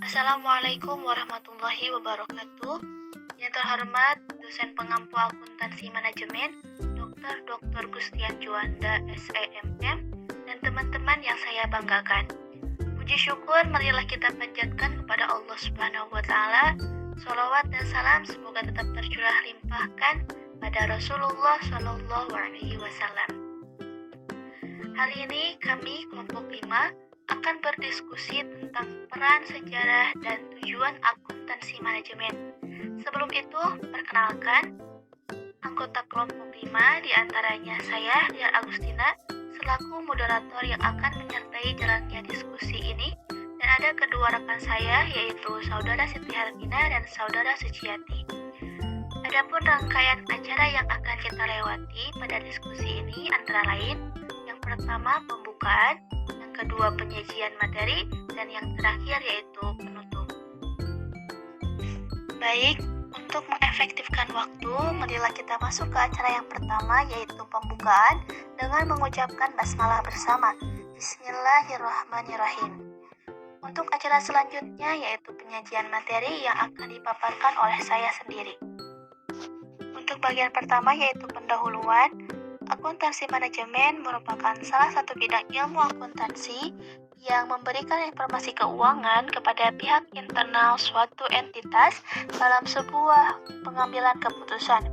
Assalamualaikum warahmatullahi wabarakatuh. Yang terhormat dosen pengampu akuntansi manajemen, Dr. Gustian Juanda SEMM, dan teman-teman yang saya banggakan. Puji syukur marilah kita panjatkan kepada Allah Subhanahu wa taala. Sholawat dan salam semoga tetap tercurah limpahkan pada Rasulullah Shallallahu alaihi wasallam. Hari ini kami kelompok 5 akan berdiskusi tentang peran, sejarah, dan tujuan akuntansi manajemen. Sebelum itu, perkenalkan anggota kelompok 5 diantaranya saya, Lia Agustina, selaku moderator yang akan menyertai jalannya diskusi ini, dan ada kedua rekan saya, yaitu Saudara Siti Harvina dan Saudara Suciati. Adapun rangkaian acara yang akan kita lewati pada diskusi ini antara lain, yang pertama pembukaan, yang kedua penyajian materi, dan yang terakhir yaitu penutup. Baik, untuk mengefektifkan waktu, marilah kita masuk ke acara yang pertama yaitu pembukaan dengan mengucapkan basmalah bersama. Bismillahirrahmanirrahim. Untuk acara selanjutnya yaitu penyajian materi yang akan dipaparkan oleh saya sendiri. Untuk bagian pertama yaitu pendahuluan, akuntansi manajemen merupakan salah satu bidang ilmu akuntansi yang memberikan informasi keuangan kepada pihak internal suatu entitas dalam sebuah pengambilan keputusan.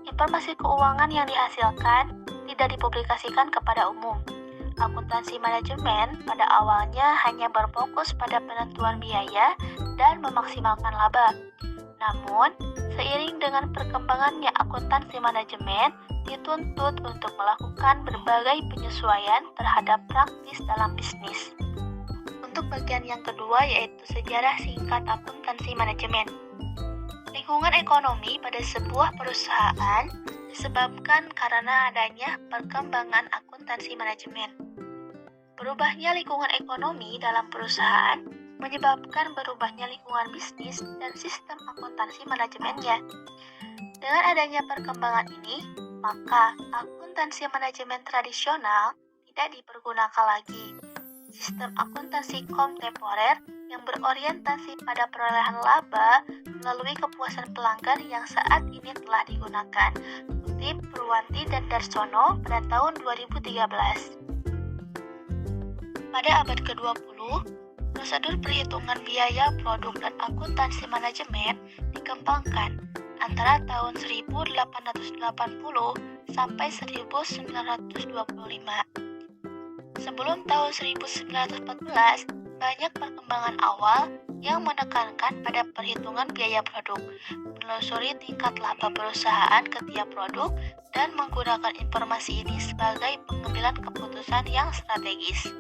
Informasi keuangan yang dihasilkan tidak dipublikasikan kepada umum. Akuntansi manajemen pada awalnya hanya berfokus pada penentuan biaya dan memaksimalkan laba. Namun, seiring dengan perkembangannya akuntansi manajemen, dituntut untuk melakukan berbagai penyesuaian terhadap praktis dalam bisnis. Untuk bagian yang kedua yaitu sejarah singkat akuntansi manajemen. Lingkungan ekonomi pada sebuah perusahaan disebabkan karena adanya perkembangan akuntansi manajemen. Berubahnya lingkungan ekonomi dalam perusahaan menyebabkan berubahnya lingkungan bisnis dan sistem akuntansi manajemennya. Dengan adanya perkembangan ini, maka akuntansi manajemen tradisional tidak dipergunakan lagi. Sistem akuntansi kontemporer yang berorientasi pada perolehan laba melalui kepuasan pelanggan yang saat ini telah digunakan. Kutip Purwanti dan Darsono pada tahun 2013. Pada abad ke-20, prosedur perhitungan biaya produk dan akuntansi manajemen dikembangkan antara tahun 1880 sampai 1925. Sebelum tahun 1914, banyak perkembangan awal yang menekankan pada perhitungan biaya produk, menelusuri tingkat laba perusahaan ke tiap produk, dan menggunakan informasi ini sebagai pengambilan keputusan yang strategis.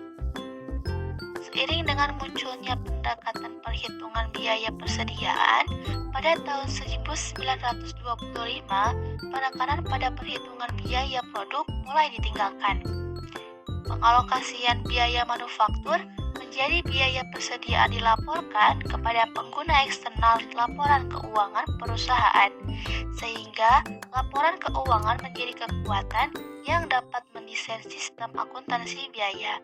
Seiring dengan munculnya pendekatan perhitungan biaya persediaan, pada tahun 1925, penekanan pada perhitungan biaya produk mulai ditinggalkan. Pengalokasian biaya manufaktur menjadi biaya persediaan dilaporkan kepada pengguna eksternal laporan keuangan perusahaan, sehingga laporan keuangan menjadi kekuatan yang dapat mendesain sistem akuntansi biaya.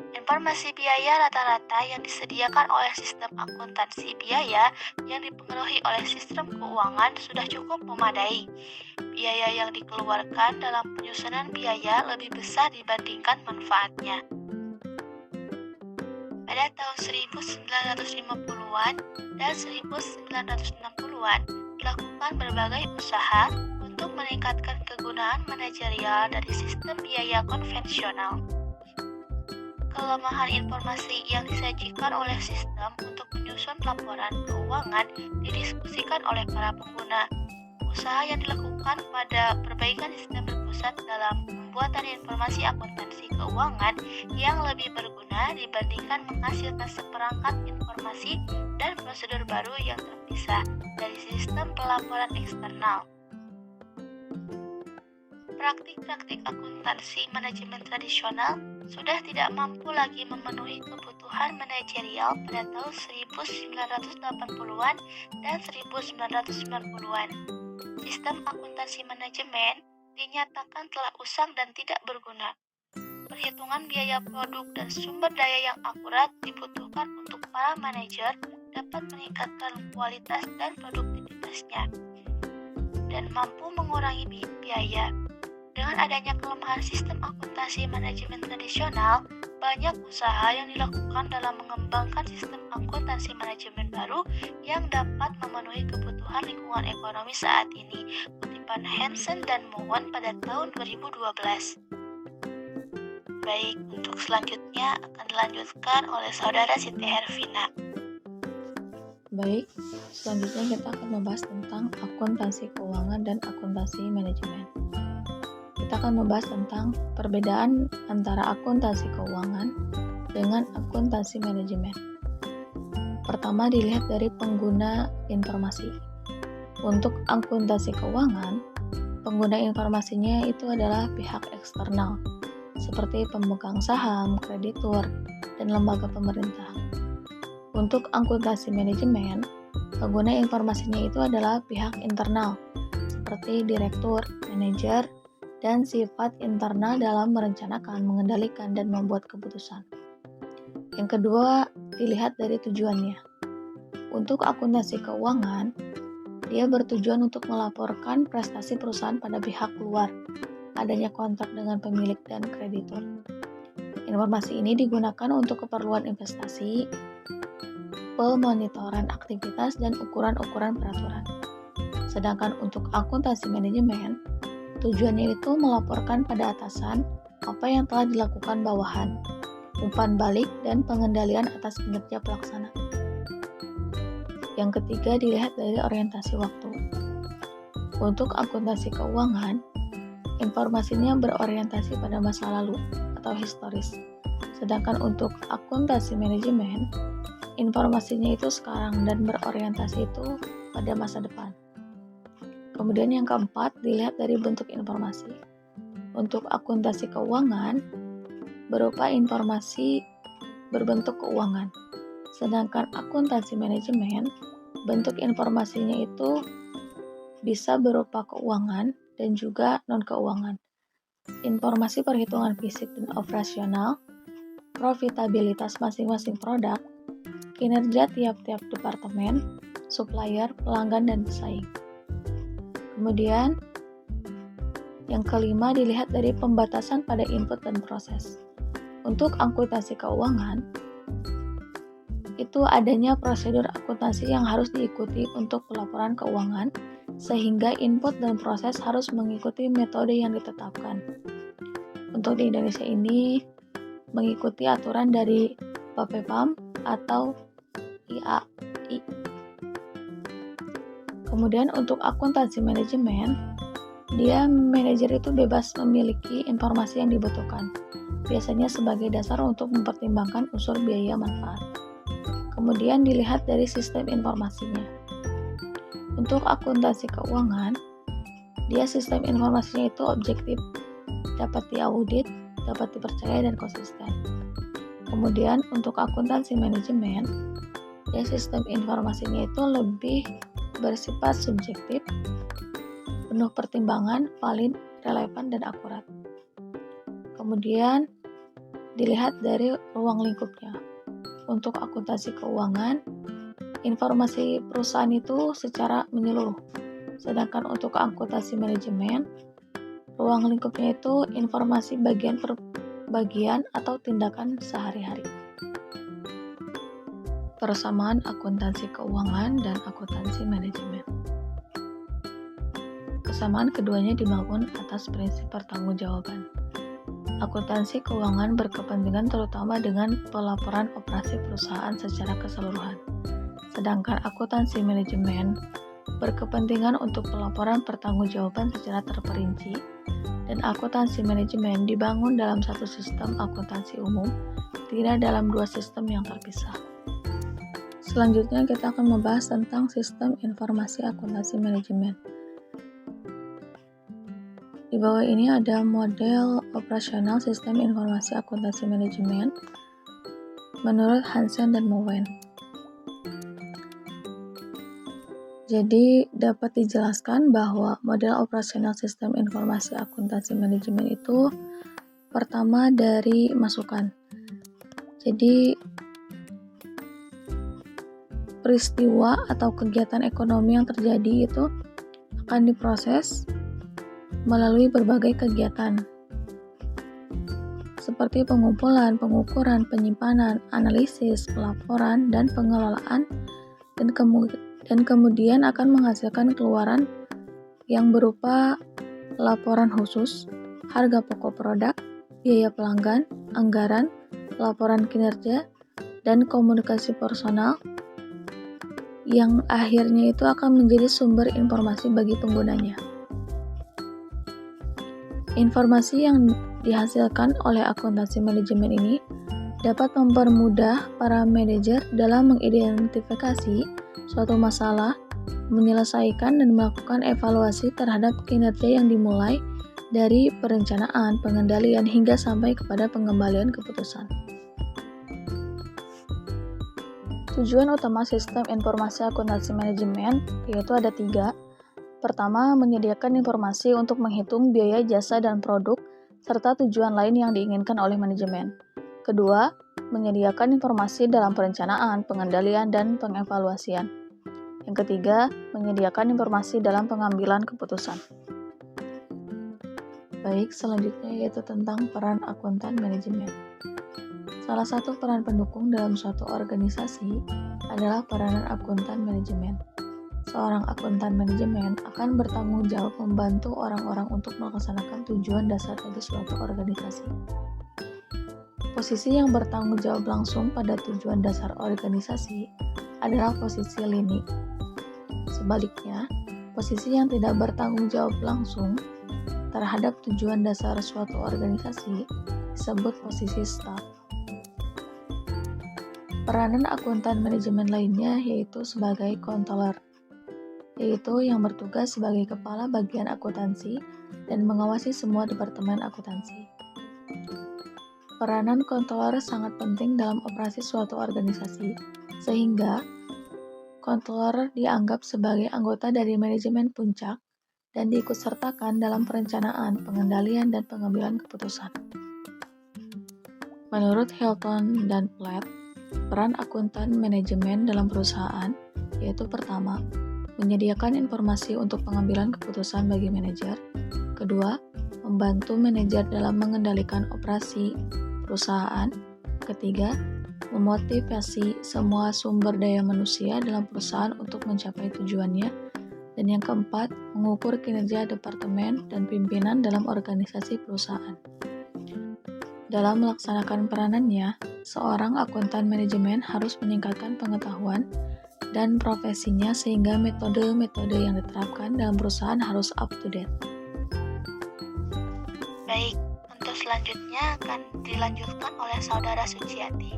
Informasi biaya rata-rata yang disediakan oleh sistem akuntansi biaya yang dipengaruhi oleh sistem keuangan sudah cukup memadai. Biaya yang dikeluarkan dalam penyusunan biaya lebih besar dibandingkan manfaatnya. Pada tahun 1950-an dan 1960-an dilakukan berbagai usaha untuk meningkatkan kegunaan manajerial dari sistem biaya konvensional. Kelemahan informasi yang disajikan oleh sistem untuk menyusun laporan keuangan didiskusikan oleh para pengguna. Usaha yang dilakukan pada perbaikan sistem berpusat dalam pembuatan informasi akuntansi keuangan yang lebih berguna dibandingkan menghasilkan seperangkat informasi dan prosedur baru yang terpisah dari sistem pelaporan eksternal. Praktik-praktik akuntansi manajemen tradisional sudah tidak mampu lagi memenuhi kebutuhan manajerial pada tahun 1980-an dan 1990-an. Sistem akuntansi manajemen dinyatakan telah usang dan tidak berguna. perhitungan biaya produk dan sumber daya yang akurat dibutuhkan untuk para manajer dapat meningkatkan kualitas dan produktivitasnya dan mampu mengurangi biaya. Dengan adanya kelemahan sistem akuntansi manajemen tradisional, banyak usaha yang dilakukan dalam mengembangkan sistem akuntansi manajemen baru yang dapat memenuhi kebutuhan lingkungan ekonomi saat ini. Kutipan Hansen dan Mowen pada tahun 2012. Baik, untuk selanjutnya akan dilanjutkan oleh saudara Siti Hervina. Baik, selanjutnya kita akan membahas tentang akuntansi keuangan dan akuntansi manajemen. Kita akan membahas tentang perbedaan antara akuntansi keuangan dengan akuntansi manajemen. Pertama, dilihat dari pengguna informasi. Untuk akuntansi keuangan, pengguna informasinya itu adalah pihak eksternal, seperti pemegang saham, kreditur, dan lembaga pemerintah. Untuk akuntansi manajemen, pengguna informasinya itu adalah pihak internal, seperti direktur, manajer, dan sifat internal dalam merencanakan, mengendalikan, dan membuat keputusan. Yang kedua, dilihat dari tujuannya. Untuk akuntansi keuangan, dia bertujuan untuk melaporkan prestasi perusahaan pada pihak luar, adanya kontrak dengan pemilik dan kreditur. Informasi ini digunakan untuk keperluan investasi, pemonitoran aktivitas, dan ukuran-ukuran peraturan. Sedangkan untuk akuntansi manajemen, tujuannya itu melaporkan pada atasan apa yang telah dilakukan bawahan, umpan balik, dan pengendalian atas kinerja pelaksana. Yang ketiga, dilihat dari orientasi waktu. Untuk akuntansi keuangan, informasinya berorientasi pada masa lalu atau historis. Sedangkan untuk akuntansi manajemen, informasinya itu sekarang dan berorientasi itu pada masa depan. Kemudian yang keempat, dilihat dari bentuk informasi. Untuk akuntansi keuangan, berupa informasi berbentuk keuangan. Sedangkan akuntansi manajemen, bentuk informasinya itu bisa berupa keuangan dan juga non-keuangan. Informasi perhitungan fisik dan operasional, profitabilitas masing-masing produk, kinerja tiap-tiap departemen, supplier, pelanggan, dan pesaing. Kemudian, yang kelima dilihat dari pembatasan pada input dan proses. Untuk akuntansi keuangan, itu adanya prosedur akuntansi yang harus diikuti untuk pelaporan keuangan, sehingga input dan proses harus mengikuti metode yang ditetapkan. Untuk di Indonesia ini, mengikuti aturan dari Bapepam atau IAI. Kemudian untuk akuntansi manajemen, manajer itu bebas memiliki informasi yang dibutuhkan, biasanya sebagai dasar untuk mempertimbangkan unsur biaya manfaat. Kemudian dilihat dari sistem informasinya. Untuk akuntansi keuangan, sistem informasinya itu objektif, dapat diaudit, dapat dipercaya, dan konsisten. Kemudian untuk akuntansi manajemen, sistem informasinya itu lebih bersifat subjektif, penuh pertimbangan, valid, relevan, dan akurat. Kemudian dilihat dari ruang lingkupnya. Untuk akuntansi keuangan, informasi perusahaan itu secara menyeluruh. Sedangkan untuk akuntansi manajemen, ruang lingkupnya itu informasi bagian per bagian atau tindakan sehari-hari. Persamaan akuntansi keuangan dan akuntansi manajemen. Kesamaan keduanya dibangun atas prinsip pertanggungjawaban. Akuntansi keuangan berkepentingan terutama dengan pelaporan operasi perusahaan secara keseluruhan. Sedangkan akuntansi manajemen berkepentingan untuk pelaporan pertanggungjawaban secara terperinci, dan akuntansi manajemen dibangun dalam satu sistem akuntansi umum, tidak dalam dua sistem yang terpisah. Selanjutnya kita akan membahas tentang sistem informasi akuntansi manajemen. Di bawah ini ada model operasional sistem informasi akuntansi manajemen menurut Hansen dan Mowen. Jadi dapat dijelaskan bahwa model operasional sistem informasi akuntansi manajemen itu Pertama dari masukan. Jadi peristiwa atau kegiatan ekonomi yang terjadi itu akan diproses melalui berbagai kegiatan seperti pengumpulan, pengukuran, penyimpanan, analisis, pelaporan, dan pengelolaan dan kemudian akan menghasilkan keluaran yang berupa laporan khusus, harga pokok produk, biaya pelanggan, anggaran, laporan kinerja, dan komunikasi personal yang akhirnya itu akan menjadi sumber informasi bagi penggunanya. Informasi yang dihasilkan oleh akuntansi manajemen ini dapat mempermudah para manajer dalam mengidentifikasi suatu masalah, menyelesaikan dan melakukan evaluasi terhadap kinerja yang dimulai dari perencanaan, pengendalian, hingga sampai kepada pengembalian keputusan. Tujuan utama sistem informasi akuntansi manajemen yaitu ada 3. Pertama, menyediakan informasi untuk menghitung biaya jasa dan produk, serta tujuan lain yang diinginkan oleh manajemen. Kedua, menyediakan informasi dalam perencanaan, pengendalian, dan pengevaluasian. Yang ketiga, menyediakan informasi dalam pengambilan keputusan. Baik, selanjutnya yaitu tentang peran akuntan manajemen. Salah satu peran pendukung dalam suatu organisasi adalah peranan akuntan manajemen. Seorang akuntan manajemen akan bertanggung jawab membantu orang-orang untuk melaksanakan tujuan dasar dari suatu organisasi. Posisi yang bertanggung jawab langsung pada tujuan dasar organisasi adalah posisi lini. Sebaliknya, posisi yang tidak bertanggung jawab langsung terhadap tujuan dasar suatu organisasi disebut posisi staf. Peranan akuntan manajemen lainnya yaitu sebagai controller, yaitu yang bertugas sebagai kepala bagian akuntansi dan mengawasi semua departemen akuntansi. Peranan controller sangat penting dalam operasi suatu organisasi, sehingga controller dianggap sebagai anggota dari manajemen puncak dan diikutsertakan dalam perencanaan, pengendalian, dan pengambilan keputusan. Menurut Hilton dan Platt, peran akuntan manajemen dalam perusahaan yaitu pertama, menyediakan informasi untuk pengambilan keputusan bagi manajer. Kedua, membantu manajer dalam mengendalikan operasi perusahaan. Ketiga, memotivasi semua sumber daya manusia dalam perusahaan untuk mencapai tujuannya. Dan yang keempat, mengukur kinerja departemen dan pimpinan dalam organisasi perusahaan. Dalam melaksanakan peranannya, seorang akuntan manajemen harus meningkatkan pengetahuan dan profesinya sehingga metode-metode yang diterapkan dalam perusahaan harus up to date. Baik, untuk selanjutnya akan dilanjutkan oleh Saudara Suciati.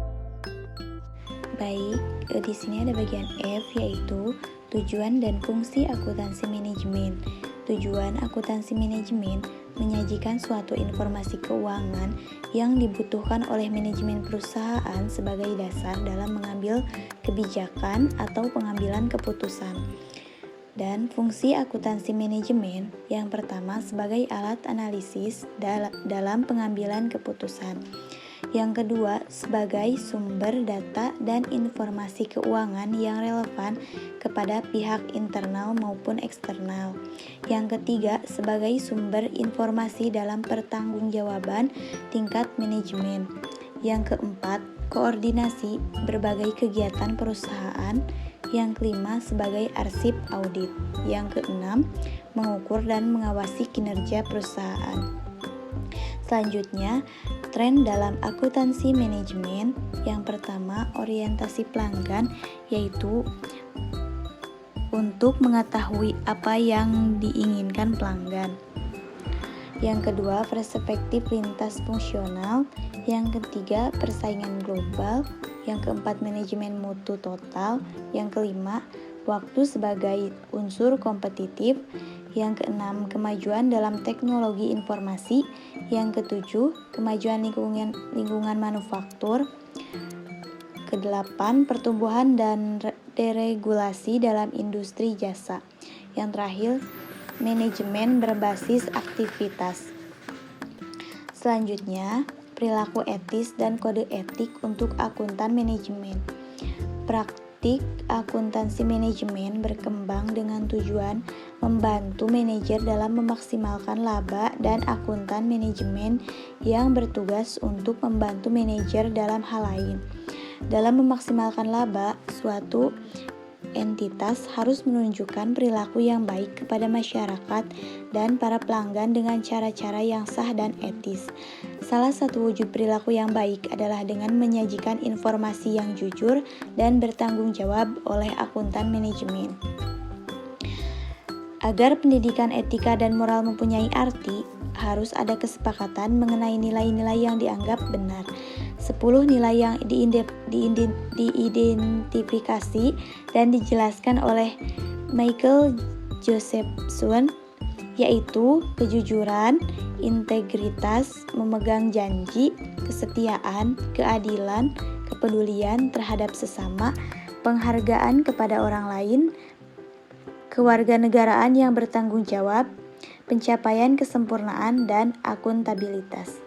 Baik, di sini ada bagian F yaitu tujuan dan fungsi akuntansi manajemen. Tujuan akuntansi manajemen menyajikan suatu informasi keuangan yang dibutuhkan oleh manajemen perusahaan sebagai dasar dalam mengambil kebijakan atau pengambilan keputusan. Dan fungsi akuntansi manajemen yang pertama sebagai alat analisis dalam pengambilan keputusan. Yang kedua, sebagai sumber data dan informasi keuangan yang relevan kepada pihak internal maupun eksternal. Yang ketiga, sebagai sumber informasi dalam pertanggungjawaban tingkat manajemen. Yang keempat, koordinasi berbagai kegiatan perusahaan. Yang kelima, sebagai arsip audit. Yang keenam, mengukur dan mengawasi kinerja perusahaan. Selanjutnya, tren dalam akuntansi manajemen. Yang pertama, orientasi pelanggan, yaitu untuk mengetahui apa yang diinginkan pelanggan. Yang kedua, perspektif lintas fungsional. Yang ketiga, persaingan global. Yang keempat, manajemen mutu total. Yang kelima, waktu sebagai unsur kompetitif. Yang keenam, kemajuan dalam teknologi informasi. Yang ketujuh, kemajuan lingkungan manufaktur. Kedelapan, pertumbuhan dan deregulasi dalam industri jasa. Yang terakhir, manajemen berbasis aktivitas. Selanjutnya, perilaku etis dan kode etik untuk akuntan manajemen. Praktik akuntansi manajemen berkembang dengan tujuan membantu manajer dalam memaksimalkan laba dan akuntan manajemen yang bertugas untuk membantu manajer dalam hal lain. Dalam memaksimalkan laba, suatu entitas harus menunjukkan perilaku yang baik kepada masyarakat dan para pelanggan dengan cara-cara yang sah dan etis. Salah satu wujud perilaku yang baik adalah dengan menyajikan informasi yang jujur dan bertanggung jawab oleh akuntan manajemen. Agar pendidikan etika dan moral mempunyai arti, harus ada kesepakatan mengenai nilai-nilai yang dianggap benar. 10 nilai yang diidentifikasi dan dijelaskan oleh Michael Josephson, yaitu kejujuran, integritas, memegang janji, kesetiaan, keadilan, kepedulian terhadap sesama, penghargaan kepada orang lain, kewarganegaraan yang bertanggung jawab, pencapaian kesempurnaan, dan akuntabilitas.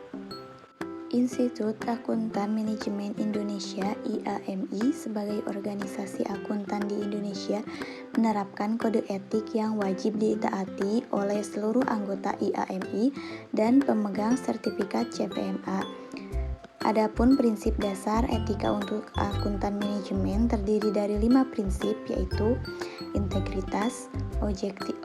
Institut Akuntan Manajemen Indonesia (IAMI) sebagai organisasi akuntan di Indonesia menerapkan kode etik yang wajib ditaati oleh seluruh anggota IAMI dan pemegang sertifikat CPMA. Adapun prinsip dasar etika untuk akuntan manajemen terdiri dari 5 prinsip, yaitu integritas,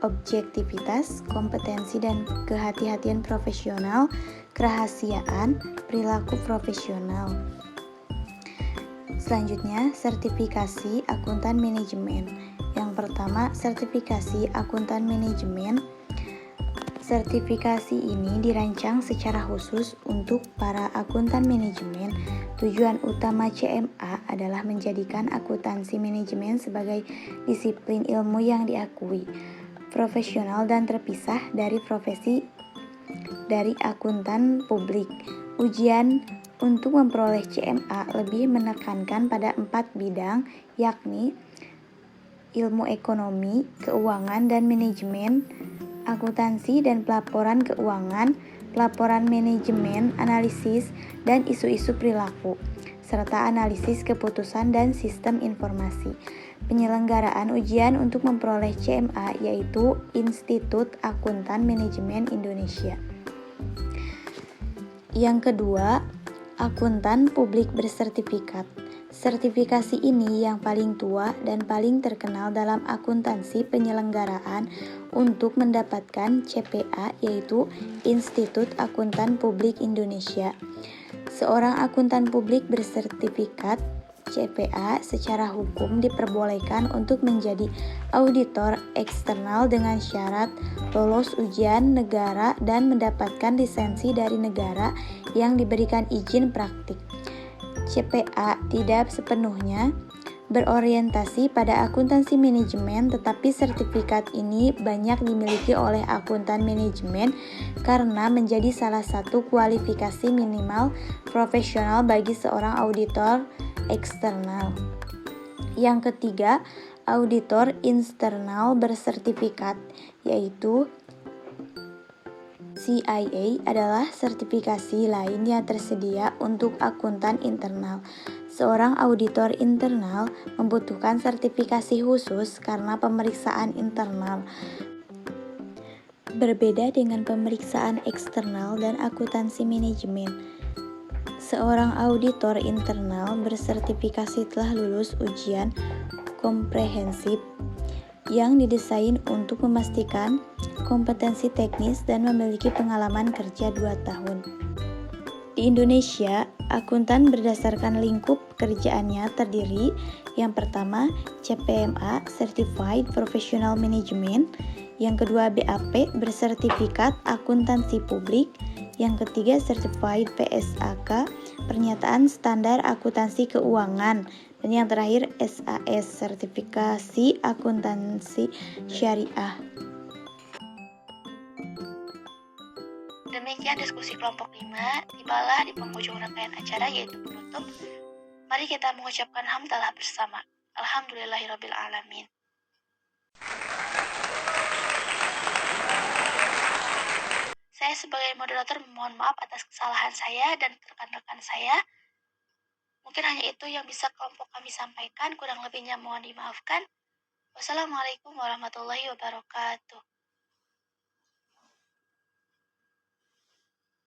objektivitas, kompetensi dan kehati-hatian profesional, kerahasiaan, perilaku profesional. Selanjutnya, sertifikasi akuntan manajemen. Yang pertama, sertifikasi akuntan manajemen. Sertifikasi ini dirancang secara khusus untuk para akuntan manajemen. Tujuan utama CMA adalah menjadikan akuntansi manajemen sebagai disiplin ilmu yang diakui, profesional dan terpisah dari profesi dari akuntan publik. Ujian untuk memperoleh CMA lebih menekankan pada 4 bidang, yakni ilmu ekonomi, keuangan dan manajemen, akuntansi dan pelaporan keuangan, pelaporan manajemen, analisis dan isu-isu perilaku, serta analisis keputusan dan sistem informasi. Penyelenggaraan ujian untuk memperoleh CMA yaitu Institut Akuntan Manajemen Indonesia. Yang kedua, akuntan publik bersertifikat. Sertifikasi ini yang paling tua dan paling terkenal dalam akuntansi penyelenggaraan untuk mendapatkan CPA, yaitu Institut Akuntan Publik Indonesia. Seorang akuntan publik bersertifikat CPA secara hukum diperbolehkan untuk menjadi auditor eksternal dengan syarat lolos ujian negara dan mendapatkan lisensi dari negara yang diberikan izin praktik. CPA tidak sepenuhnya berorientasi pada akuntansi manajemen, tetapi sertifikat ini banyak dimiliki oleh akuntan manajemen karena menjadi salah satu kualifikasi minimal profesional bagi seorang auditor eksternal. Yang ketiga, auditor internal bersertifikat, yaitu CIA adalah sertifikasi lain yang tersedia untuk akuntan internal. Seorang auditor internal membutuhkan sertifikasi khusus karena pemeriksaan internal. Berbeda dengan pemeriksaan eksternal dan akuntansi manajemen. Seorang auditor internal bersertifikasi telah lulus ujian komprehensif yang didesain untuk memastikan kompetensi teknis dan memiliki pengalaman kerja 2 tahun. Di Indonesia, akuntan berdasarkan lingkup kerjaannya terdiri yang pertama CPMA Certified Professional Management, yang kedua BAP bersertifikat akuntansi publik, yang ketiga Certified PSAK Pernyataan Standar Akuntansi Keuangan, dan yang terakhir SAS Sertifikasi Akuntansi Syariah. Demikian diskusi kelompok 5, tibalah di penghujung rangkaian acara yaitu penutup. Mari kita mengucapkan hamdalah bersama. Alhamdulillahirabbil alamin. Saya sebagai moderator mohon maaf atas kesalahan saya dan rekan-rekan saya. Mungkin hanya itu yang bisa kelompok kami sampaikan, kurang lebihnya mohon dimaafkan. Wassalamualaikum warahmatullahi wabarakatuh.